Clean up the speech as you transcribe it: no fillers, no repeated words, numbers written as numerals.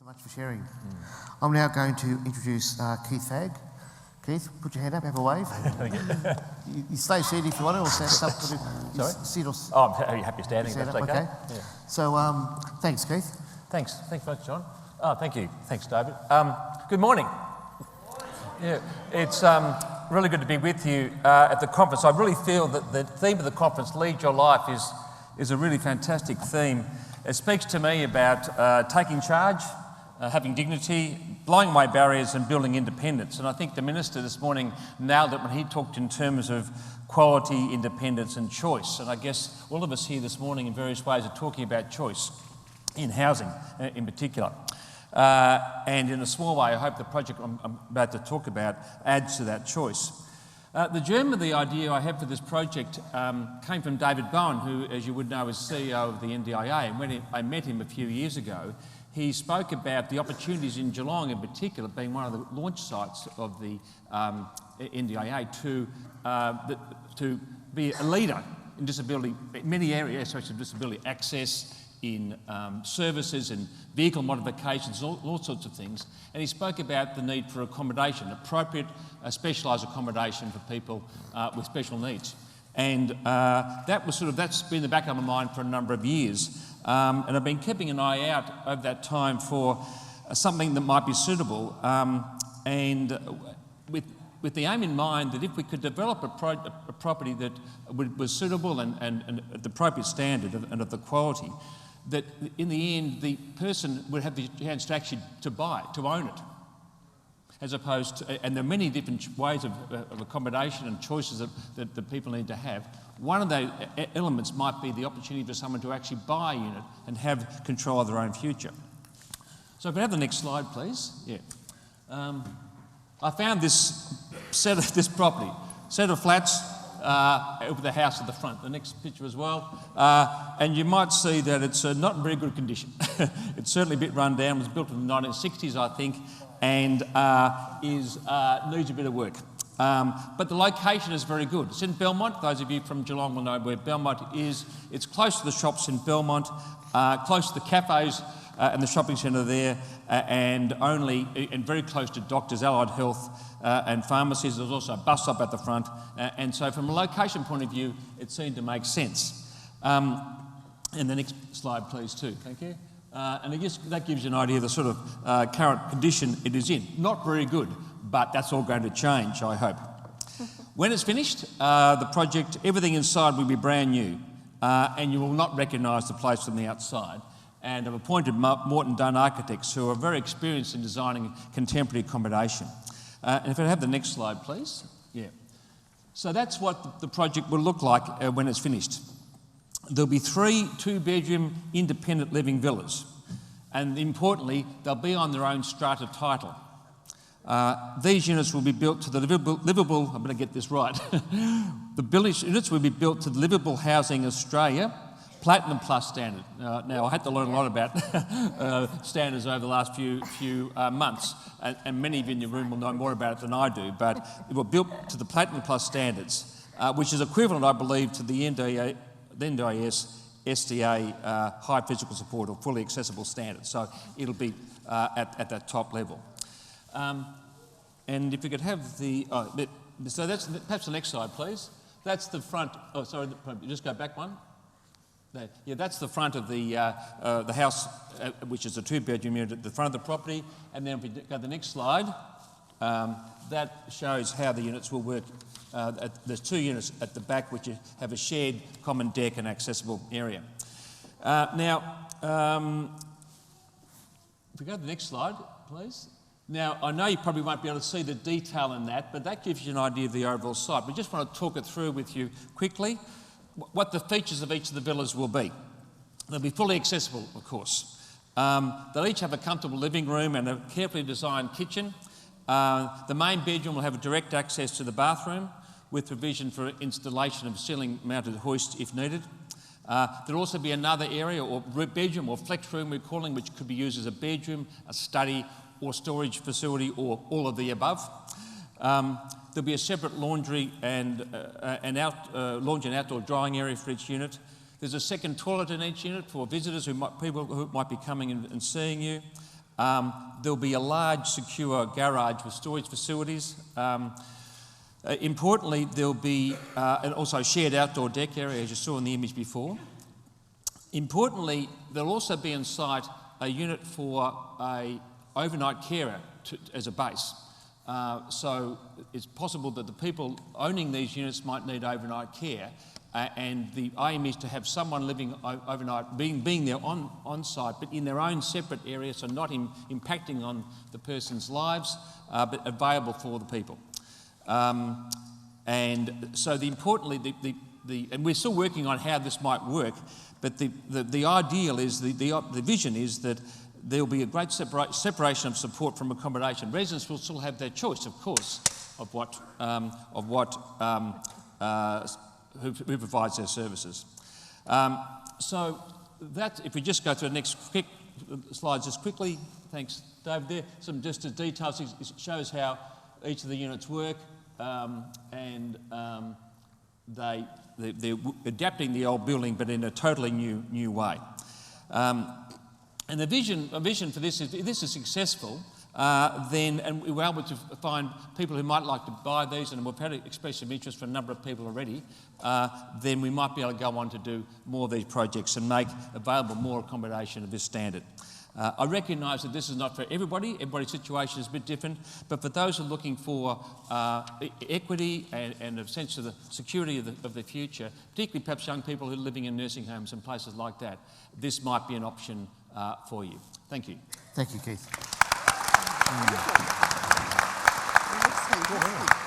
much for sharing. I'm now going to introduce Keith Fagg. Keith, put your hand up, have a wave. You stay seated if you want to, or stand up. Sorry? Sit or... Oh, I'm very happy standing, if that's okay. Yeah. So, thanks, Keith. Thanks very much, John. Oh, thank you. Thanks, David. Good morning. Yeah, it's really good to be with you at the conference. I really feel that the theme of the conference, Lead Your Life, is a really fantastic theme. It speaks to me about taking charge, having dignity, blowing away barriers and building independence. And I think the Minister this morning nailed it when he talked in terms of quality, independence and choice. And I guess all of us here this morning in various ways are talking about choice in housing in particular. And in a small way, I hope the project I'm about to talk about adds to that choice. The germ of the idea I have for this project came from David Bowen, who, as you would know, is CEO of the NDIA. And when I met him a few years ago, he spoke about the opportunities in Geelong in particular, being one of the launch sites of the NDIA, to be a leader in disability, many areas such as disability access, in services and vehicle modifications, all sorts of things. And he spoke about the need for accommodation, appropriate specialised accommodation for people with special needs. And that's been in the back of my mind for a number of years. And I've been keeping an eye out over that time for something that might be suitable. And with the aim in mind that if we could develop a property that was suitable and at the appropriate standard and of the quality, that in the end the person would have the chance to actually own it, as opposed to, and there are many different ways of accommodation and choices that the people need to have. One of those elements might be the opportunity for someone to actually buy a unit and have control of their own future. So if we have the next slide, please. Yeah. I found this property, set of flats, with the house at the front. The next picture as well. And you might see that it's not in very good condition. It's certainly a bit run down. It was built in the 1960s, I think, and needs a bit of work. But the location is very good. It's in Belmont. Those of you from Geelong will know where Belmont is. It's close to the shops in Belmont, close to the cafes and the shopping centre there, and very close to doctors, allied health and pharmacies. There's also a bus stop at the front. And so from a location point of view, it seemed to make sense. And the next slide, please, too. Thank you. And I guess that gives you an idea of the sort of current condition it is in. Not very good, but that's all going to change, I hope. When it's finished, the project, everything inside will be brand new, and you will not recognise the place from the outside. And I've appointed Morton Dunn Architects, who are very experienced in designing contemporary accommodation. And if I have the next slide, please. Yeah. So that's what the project will look like when it's finished. There'll be 3 two-bedroom independent living villas. And importantly, they'll be on their own strata title. These units will be built to the livable, I'm going to get this right. The units will be built to the Livable Housing Australia Platinum Plus standard. Now, I had to learn a lot about standards over the last few months, and many of you in the room will know more about it than I do, but it was built to the Platinum Plus standards, which is equivalent, I believe, to the NDIS SDA high physical support or fully accessible standard. So it'll be at that top level. And if we could have so that's perhaps the next slide, please. That's the front. Oh, sorry, just go back one. Yeah, that's the front of the house, which is a 2-bedroom unit at the front of the property. And then if we go to the next slide, that shows how the units will work. There's 2 units at the back which have a shared common deck and accessible area. Now, if we go to the next slide, please. Now, I know you probably won't be able to see the detail in that, but that gives you an idea of the overall site. We just want to talk it through with you quickly, what the features of each of the villas will be. They'll be fully accessible, of course. They'll each have a comfortable living room and a carefully designed kitchen. The main bedroom will have a direct access to the bathroom with provision for installation of ceiling-mounted hoist if needed. There'll also be another area or bedroom or flex room we're calling, which could be used as a bedroom, a study or storage facility or all of the above. There'll be a separate laundry and outdoor drying area for each unit. There's a second toilet in each unit for visitors people who might be coming and seeing you. There'll be a large, secure garage with storage facilities. Importantly, there'll be and also a shared outdoor deck area, as you saw in the image before. Importantly, there'll also be on site a unit for a overnight carer as a base. So it's possible that the people owning these units might need overnight care, and the aim is to have someone living overnight, being there on site, but in their own separate area, so not impacting on the person's lives, but available for the people. And so importantly, and we're still working on how this might work, but the ideal is, the vision is that there will be a great separation of support from accommodation. Residents will still have their choice, of course, of who provides their services. So that, if we just go to the next quick slides just quickly, thanks David there, just the details, it shows how each of the units work, and they're adapting the old building but in a totally new way. And the vision for this is, if this is successful, and we're able to find people who might like to buy these, and we've had expressed some interest from a number of people already, then we might be able to go on to do more of these projects and make available more accommodation of this standard. I recognise that this is not for everybody. Everybody's situation is a bit different, but for those who are looking for equity and a sense of the security of the future, particularly perhaps young people who are living in nursing homes and places like that, this might be an option for you. Thank you. Thank you, Keith. Fantastic.